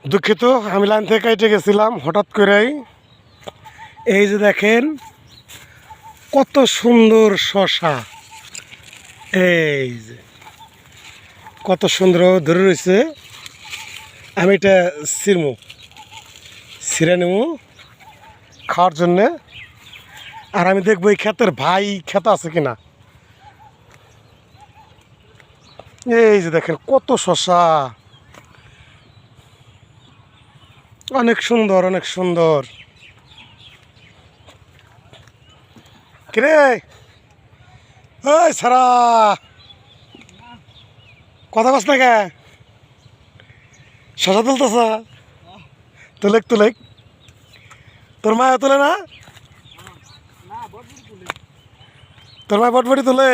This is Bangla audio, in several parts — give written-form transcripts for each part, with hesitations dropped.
দুঃখিত, আমি লাইন থেকে কেটে গেছিলাম হঠাৎ করেই। এই যে দেখেন কত সুন্দর শশা, এই যে কত সুন্দর ধরে রয়েছে। আমি এটা ছিঁড়ে নেব খাওয়ার জন্যে। আর আমি দেখবো এই ক্ষেতের ভাই ক্ষেত আছে কিনা। এই যে দেখেন কত শশা, অনেক সুন্দর অনেক সুন্দর। কিরে ওই সারা কথা কস না কে? শশা তুলতেছ? তুলেক তুলেক, তোর মায়া তোলে না? তোর মায় বটবটি তোলে?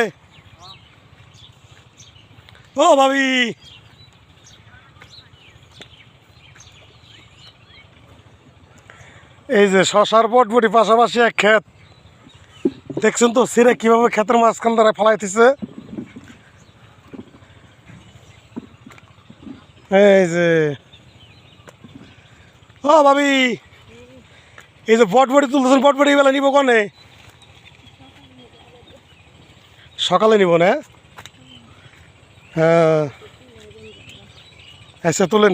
ও ভাবি, এই যে শশার বটবটি পাশাপাশি এক ক্ষেত দেখছেন তো, সিরে কিভাবে ক্ষেতের মাঝখান দ্বারা ফেলাইতেছে। এই যে ও ভাবি, এই যে বটবটি তুলতেছেন, বটবটি বেলা নিব কনে? সকালে নিব না? হ্যাঁ আচ্ছা তুলেন।